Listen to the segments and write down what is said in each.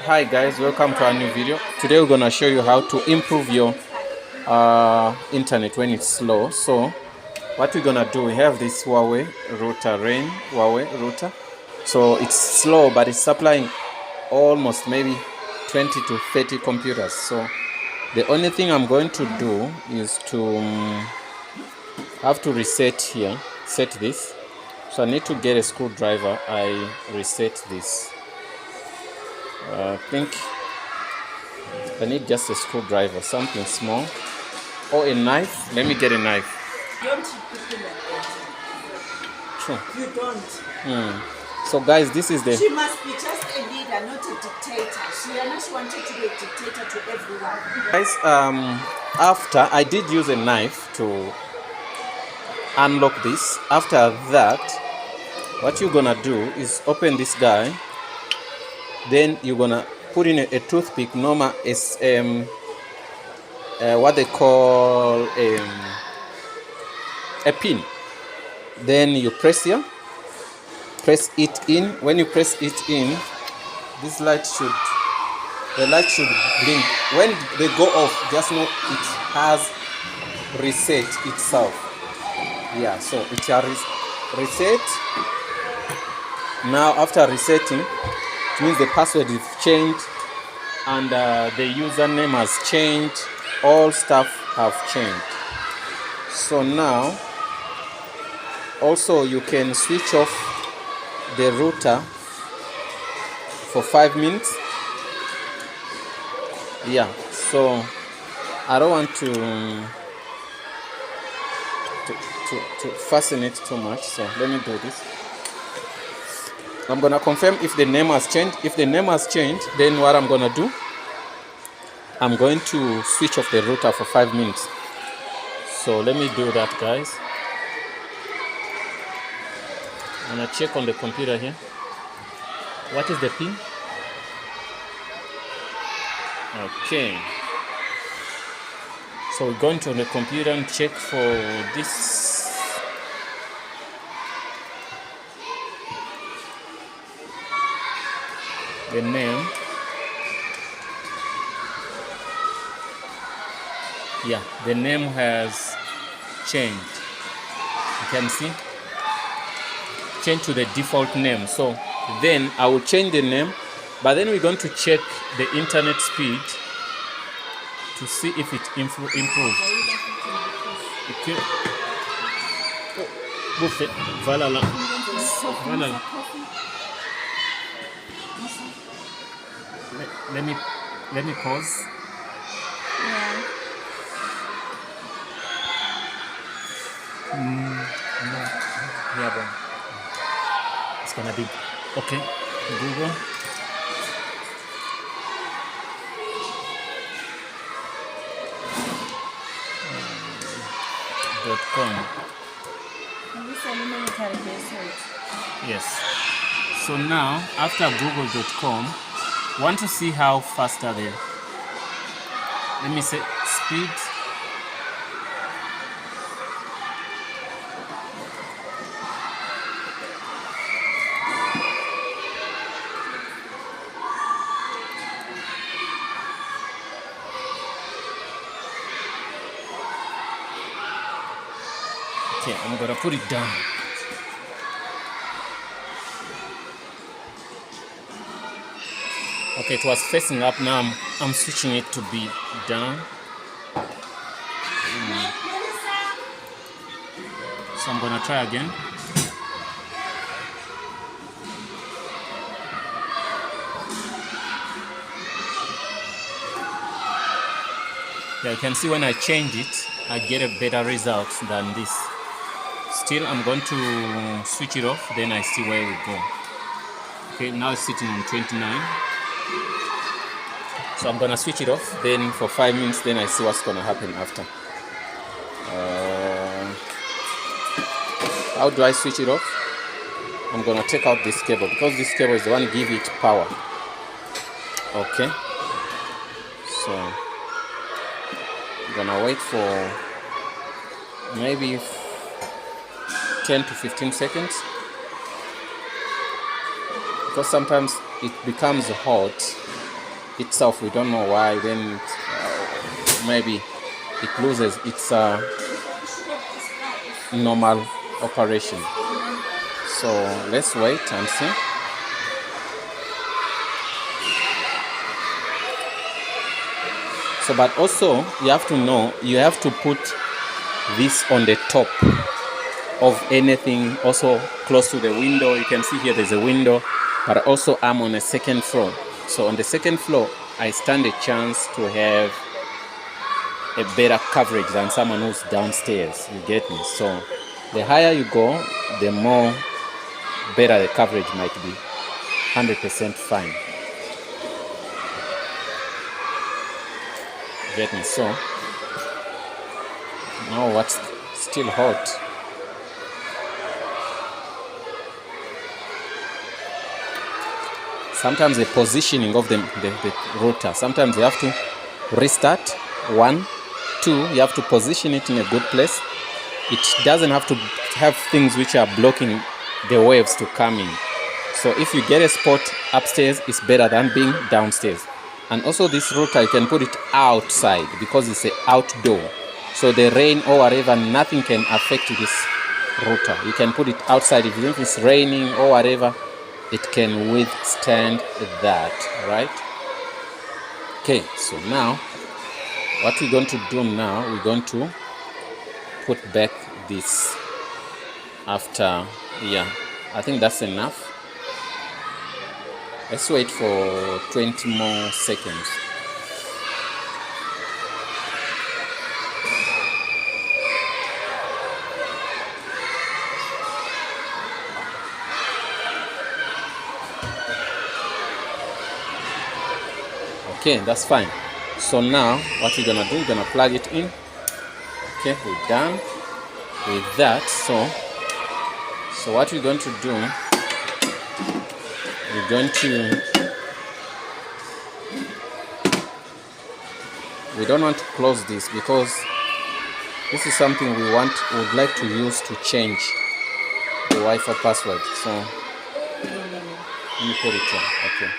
Hi guys, welcome to a new video. Today we're gonna show you how to improve your internet when it's slow. So what we're gonna do, we have this Huawei router. So it's slow, but it's supplying almost maybe 20 to 30 computers. So the only thing I'm going to do is to have to reset here, set this. So I need to get a screwdriver. I reset this. I think I need just a screwdriver, something small, or a knife. Let me get a knife. Don't put it like that. Sure. You don't. So guys, this is the... She must be just a leader, not a dictator. She wanted to be a dictator to everyone. Guys, after I did use a knife to unlock this. After that, what you're gonna do is open this guy. Then you're gonna put in a toothpick. Normal is what they call a pin. Then you press here, press it in. When you press it in, this light should blink. When they go off, just know it has reset itself. Yeah, so it has reset. Now after resetting, it means the password is changed and the username has changed. All stuff have changed. So now also you can switch off the router for 5 minutes. Yeah, so I don't want to fasten it too much, so let me do this. I'm gonna confirm if the name has changed. If the name has changed, then what I'm gonna do, I'm going to switch off the router for 5 minutes. So let me do that, guys. I'm gonna check on the computer here. What is the pin? Okay. So we're going to the computer and check for this. The name. Yeah, the name has changed. You can see, change to the default name. So then I will change the name, but then we're going to check the internet speed to see if it improved. Okay. Buffet. Voilà. Voilà. Let me pause. Yeah. Yeah, bro. It's gonna be okay. Google. .com. Yes. So now after google.com, want to see how fast are they? Let me say speed. Okay, I'm gonna put it down. Okay, it was facing up. Now I'm switching it to be down. So I'm gonna try again. Yeah, you can see when I change it, I get a better result than this. Still, I'm going to switch it off, then I see where we go. Okay, now it's sitting on 29. So I'm gonna switch it off, then for 5 minutes, then I see what's gonna happen after. How do I switch it off? I'm gonna take out this cable because this cable is the one give it power. Okay. So I'm gonna wait for maybe 10 to 15 seconds because sometimes it becomes hot itself, we don't know why, then maybe it loses its normal operation. So let's wait and see. So, but also you have to know, you have to put this on the top of anything, also close to the window. You can see here there's a window, but also I'm on a second floor. So on the second floor, I stand a chance to have a better coverage than someone who's downstairs. You get me? So the higher you go, the more better the coverage might be. 100% fine. Get me? So now what's still hot? Sometimes the positioning of the rotor, sometimes you have to restart. 1, 2, you have to position it in a good place. It doesn't have to have things which are blocking the waves to come in. So if you get a spot upstairs, it's better than being downstairs. And also this rotor, you can put it outside because it's an outdoor. So the rain or whatever, nothing can affect this rotor. You can put it outside. Even if it's raining or whatever, it can withstand that, right? Okay, so now what we're going to do now, we're going to put back this after, yeah, I think that's enough. Let's wait for 20 more seconds. Okay, that's fine. So now what we're gonna do, we're gonna plug it in. Okay, we're done with that. So what we're going to do, we're going to, we don't want to close this because this is something we would like to use to change the Wi-Fi password. So let me put it on. Okay.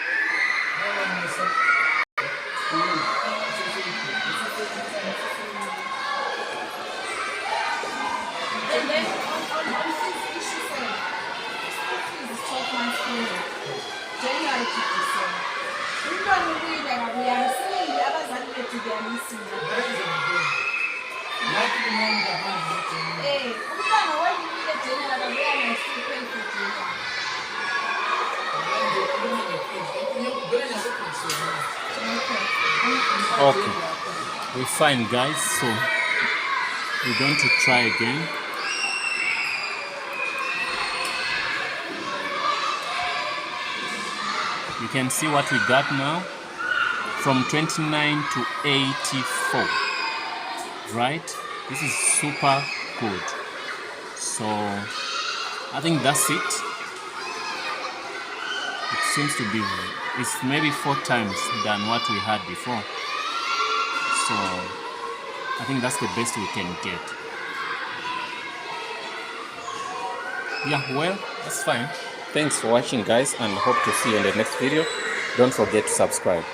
Okay, we're fine, guys. So we're going to try again. You can see what we got now, from 29 to 84, right? This is super good. So I think that's it. It seems to be, it's maybe 4 times than what we had before. So I think that's the best we can get. Yeah, well, that's fine. Thanks for watching, guys, and hope to see you in the next video. Don't forget to subscribe.